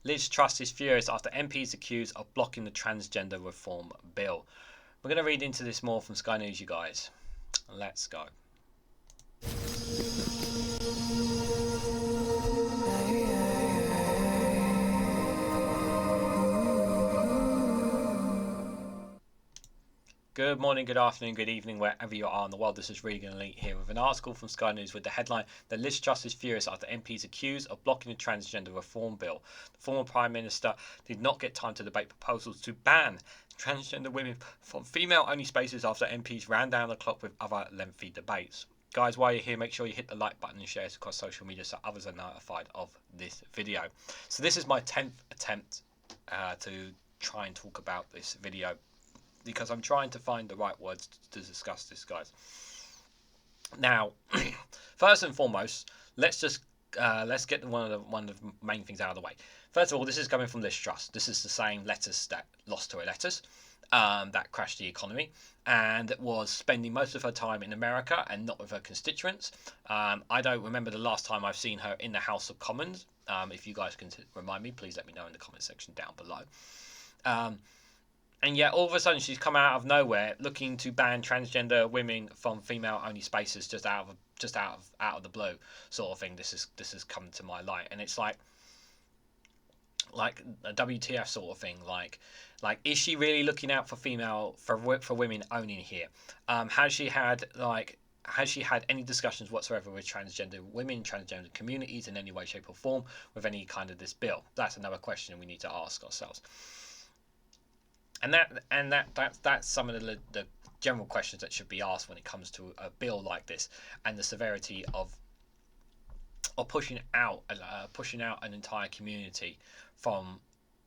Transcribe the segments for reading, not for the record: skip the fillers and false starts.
Liz Truss is furious after MPs accused of blocking the transgender reform bill. We're going to read into this more from Sky News, you guys. Let's go. Good morning, good afternoon, good evening, wherever you are in the world. This is Reganelite here with an article from Sky News with the headline that Liz Truss is furious after MPs accused of blocking the transgender reform bill. The former Prime Minister did not get time to debate proposals to ban transgender women from female-only spaces after MPs ran down the clock with other lengthy debates. Guys, while you're here, make sure you hit the like button and share it across social media so others are notified of this video. So this is my 10th attempt to try and talk about this video, because I'm trying to find the right words to discuss this, guys. Now, first and foremost, let's get one of the main things out of the way. First of all, this is coming from Liz Truss. This is the same letters that lost Tory letters, that crashed the economy, and was spending most of her time in America and not with her constituents. I don't remember the last time I've seen her in the House of Commons. If you guys can remind me, please let me know in the comment section down below. And yet, all of a sudden, she's come out of nowhere looking to ban transgender women from female-only spaces just out of the blue, sort of thing. This has come to my light, and it's like a WTF sort of thing. Like, is she really looking out for women only here? Has she had any discussions whatsoever with transgender women, transgender communities in any way, shape, or form with any kind of this bill? That's another question we need to ask ourselves. And that's some of the general questions that should be asked when it comes to a bill like this, and the severity of pushing out an entire community from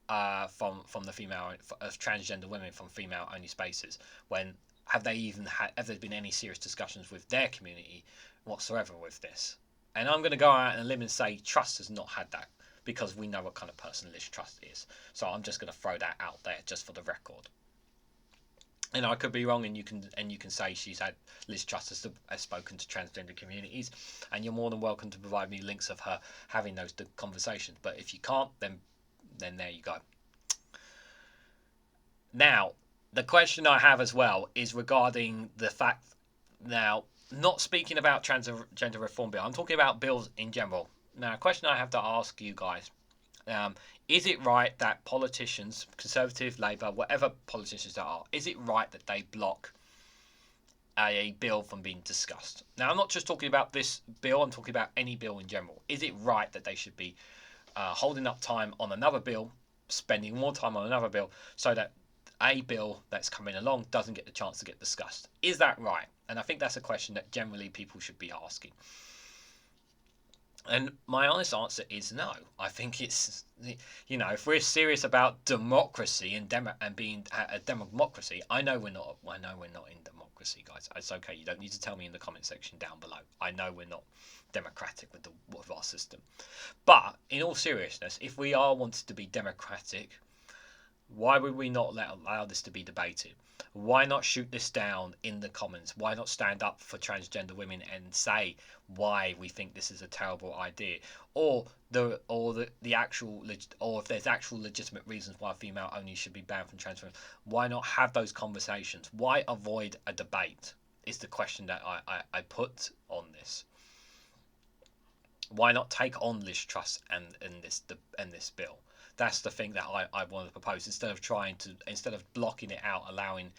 the female of transgender women from female only spaces. When have there been any serious discussions with their community whatsoever with this? And I'm going to go out and limb and say Truss has not had that, because we know what kind of person Liz Truss is. So I'm just going to throw that out there just for the record. And I could be wrong, and you can say Liz Truss has spoken to transgender communities, and you're more than welcome to provide me links of her having those conversations. But if you can't, then there you go. Now, the question I have as well is regarding the fact, now, not speaking about transgender reform bill, I'm talking about bills in general. Now, a question I have to ask you guys, is it right that politicians, Conservative, Labour, whatever politicians there are, is it right that they block a bill from being discussed? Now, I'm not just talking about this bill, I'm talking about any bill in general. Is it right that they should be holding up time on another bill, spending more time on another bill, so that a bill that's coming along doesn't get the chance to get discussed? Is that right? And I think that's a question that generally people should be asking. And my honest answer is no. I think it's, if we're serious about democracy and being a democracy, I know we're not in democracy, guys. It's okay. You don't need to tell me in the comment section down below. I know we're not democratic with our system. But in all seriousness, if we are wanted to be democratic, why would we not allow this to be debated? Why not shoot this down in the comments? Why not stand up for transgender women and say why we think this is a terrible idea, or if there's actual legitimate reasons why female only should be banned from transgender? Why not have those conversations? Why avoid a debate? Is the question that I put on this. Why not take on Liz Truss and this bill? That's the thing that I want to propose, instead of blocking it out, allowing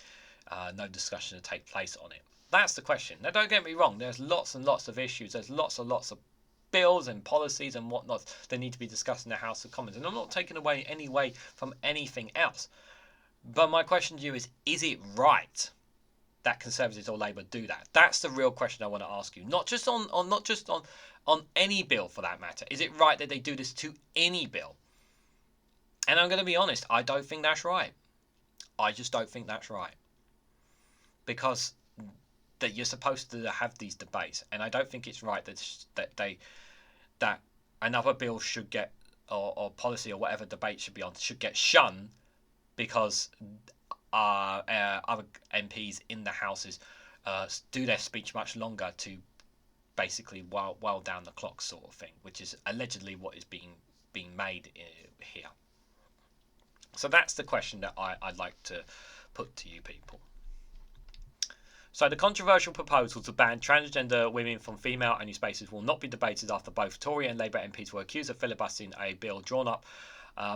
no discussion to take place on it. That's the question. Now, don't get me wrong. There's lots and lots of issues. There's lots and lots of bills and policies and whatnot that need to be discussed in the House of Commons. And I'm not taking away any way from anything else. But my question to you is it right that Conservatives or Labour do that? That's the real question I want to ask you. Not just on any bill for that matter. Is it right that they do this to any bill? And I'm going to be honest, I don't think that's right. I just don't think that's right. Because that you're supposed to have these debates, and I don't think it's right that another bill should get, or policy or whatever debate should be on, should get shunned because other MPs in the houses do their speech much longer to basically while down the clock, sort of thing, which is allegedly what is being being made here. So that's the question that I'd like to put to you people. So the controversial proposal to ban transgender women from female-only spaces will not be debated after both Tory and Labour MPs were accused of filibustering a bill drawn up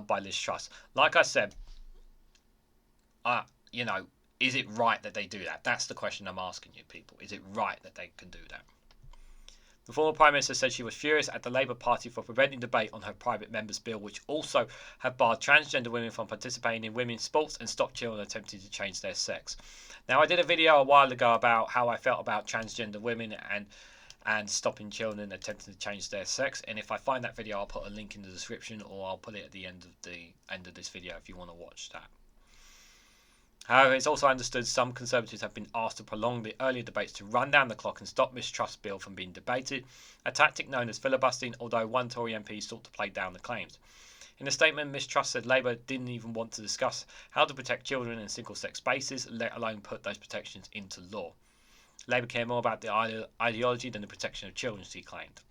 by Liz Truss. Like I said, is it right that they do that? That's the question I'm asking you people. Is it right that they can do that? The former Prime Minister said she was furious at the Labour Party for preventing debate on her private members' bill, which also have barred transgender women from participating in women's sports and stopped children attempting to change their sex. Now, I did a video a while ago about how I felt about transgender women and stopping children attempting to change their sex, and if I find that video, I'll put a link in the description, or I'll put it at the end of this video if you want to watch that. However, it's also understood some Conservatives have been asked to prolong the earlier debates to run down the clock and stop Ms Truss' bill from being debated, a tactic known as filibustering, although one Tory MP sought to play down the claims. In a statement, Ms Truss said Labour didn't even want to discuss how to protect children in single-sex spaces, let alone put those protections into law. Labour care more about the ideology than the protection of children, she claimed.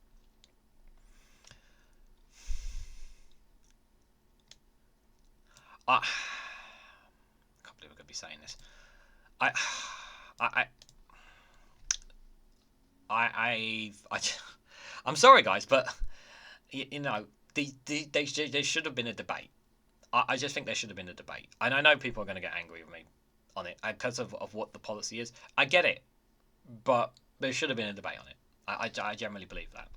I can't believe we're going to be saying this. I'm sorry, guys, but there should have been a debate. I just think there should have been a debate, and I know people are going to get angry with me on it because of what the policy is. I get it, but there should have been a debate on it. I generally believe that.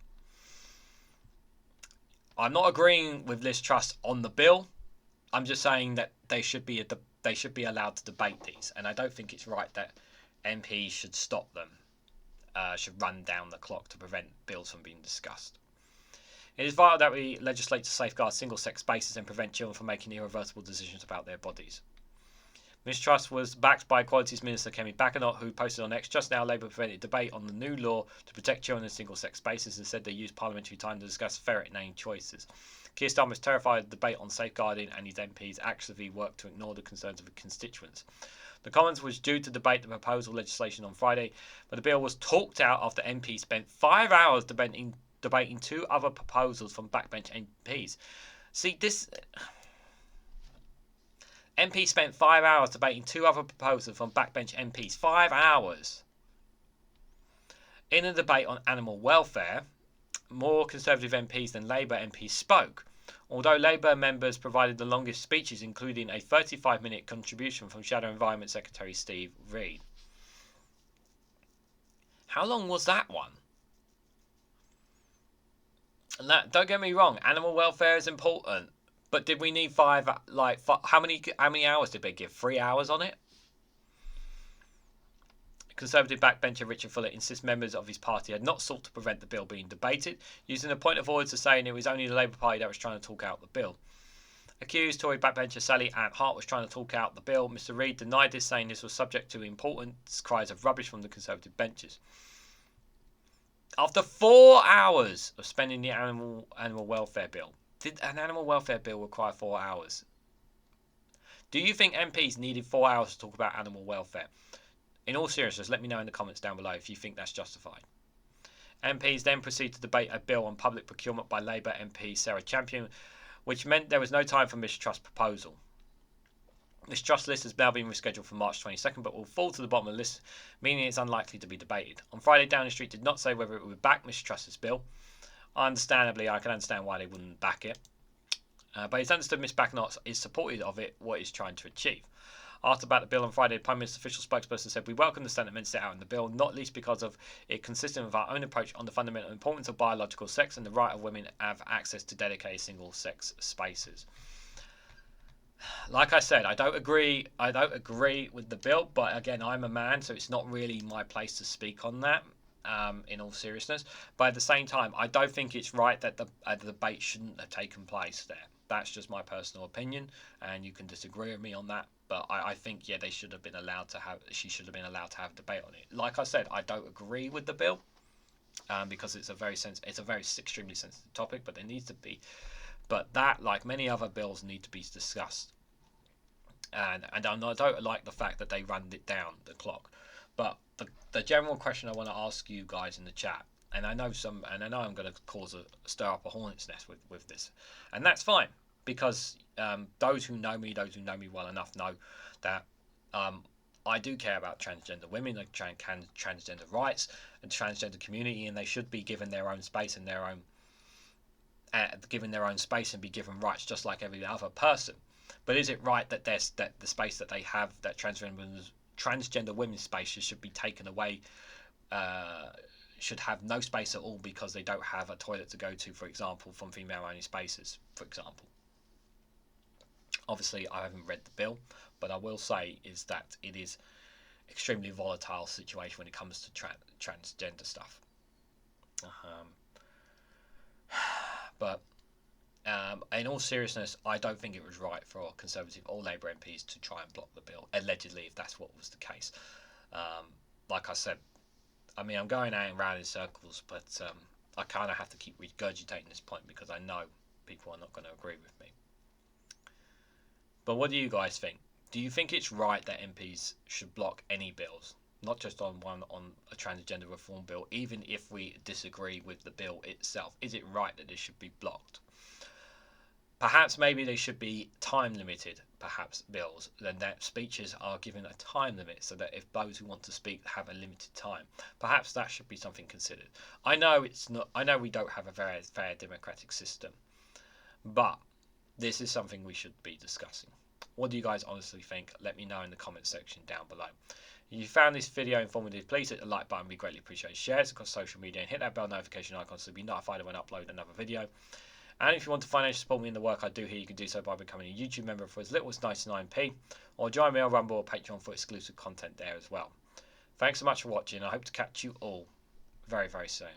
I'm not agreeing with Liz Truss on the bill. I'm just saying that they should be allowed to debate these, and I don't think it's right that MPs should stop them, should run down the clock to prevent bills from being discussed. It is vital that we legislate to safeguard single-sex spaces and prevent children from making irreversible decisions about their bodies. Ms Truss was backed by Equalities Minister Kemi Bakkenott, who posted on X, "Just now Labour prevented debate on the new law to protect children in single-sex spaces and said they used parliamentary time to discuss ferret-name choices. Keir Starmer was terrified of the debate on safeguarding, and his MPs actively worked to ignore the concerns of constituents." The Commons was due to debate the proposal legislation on Friday, but the bill was talked out after MPs spent 5 hours debating two other proposals from backbench MPs. See, this MP spent 5 hours debating two other proposals from backbench MPs. 5 hours. In a debate on animal welfare, more Conservative MPs than Labour MPs spoke, although Labour members provided the longest speeches, including a 35-minute contribution from Shadow Environment Secretary Steve Reid. How long was that one? Don't get me wrong, animal welfare is important, but did we need how many hours did they give? 3 hours on it? Conservative backbencher Richard Fuller insists members of his party had not sought to prevent the bill being debated, using a point of order to saying it was only the Labour Party that was trying to talk out the bill. Accused Tory backbencher Sally Ann Hart was trying to talk out the bill. Mr Reid denied this, saying this was subject to important cries of rubbish from the Conservative benches. After 4 hours of spending the animal welfare bill, did an animal welfare bill require 4 hours? Do you think MPs needed 4 hours to talk about animal welfare? In all seriousness, let me know in the comments down below if you think that's justified. MPs then proceeded to debate a bill on public procurement by Labour MP Sarah Champion, which meant there was no time for Ms Truss' proposal. Ms Truss' list has now been rescheduled for March 22nd, but will fall to the bottom of the list, meaning it's unlikely to be debated. On Friday, Downing Street did not say whether it would back Ms Truss' bill. Understandably, I can understand why they wouldn't back it. But it's understood Ms Bakkenott is supportive of it, what it's trying to achieve. Asked about the bill on Friday, the Prime Minister's official spokesperson said, "We welcome the sentiments set out in the bill, not least because of it consistent with our own approach on the fundamental importance of biological sex and the right of women to have access to dedicated single-sex spaces." Like I said, I don't agree with the bill, but again, I'm a man, so it's not really my place to speak on that, in all seriousness. But at the same time, I don't think it's right that the debate shouldn't have taken place there. That's just my personal opinion, and you can disagree with me on that. But I think, yeah, she should have been allowed to have debate on it. Like I said, I don't agree with the bill, because it's a very extremely sensitive topic. But there needs to be, but that, like many other bills, need to be discussed. And I don't like the fact that they run it down the clock. But the general question I want to ask you guys in the chat and I know I'm going to stir up a hornet's nest with this, and that's fine, because those who know me well enough know that I do care about transgender women, transgender rights, and transgender community, and they should be given their own space and be given rights just like every other person. But is it right that the space that they have, that transgender women's spaces should be taken away? Should have no space at all because they don't have a toilet to go to, for example, from female-only spaces, for example. Obviously, I haven't read the bill, but I will say is that it is extremely volatile situation when it comes to transgender stuff. But in all seriousness, I don't think it was right for Conservative or Labour MPs to try and block the bill, allegedly, if that's what was the case. Like I said, I mean, I'm going out and round in circles, but I kind of have to keep regurgitating this point because I know people are not going to agree with me. But what do you guys think? Do you think it's right that MPs should block any bills, not just on a transgender reform bill, even if we disagree with the bill itself? Is it right that this should be blocked? Perhaps maybe they should be time limited, perhaps bills, then their speeches are given a time limit so that if those who want to speak have a limited time. Perhaps that should be something considered. I know we don't have a very fair democratic system, but this is something we should be discussing. What do you guys honestly think? Let me know in the comment section down below. If you found this video informative, please hit the like button, we greatly appreciate it. Share it across social media and hit that bell notification icon so you'll be notified when I upload another video. And if you want to financially support me in the work I do here, you can do so by becoming a YouTube member for as little as 99p, or join me on Rumble or Patreon for exclusive content there as well. Thanks so much for watching. I hope to catch you all very, very soon.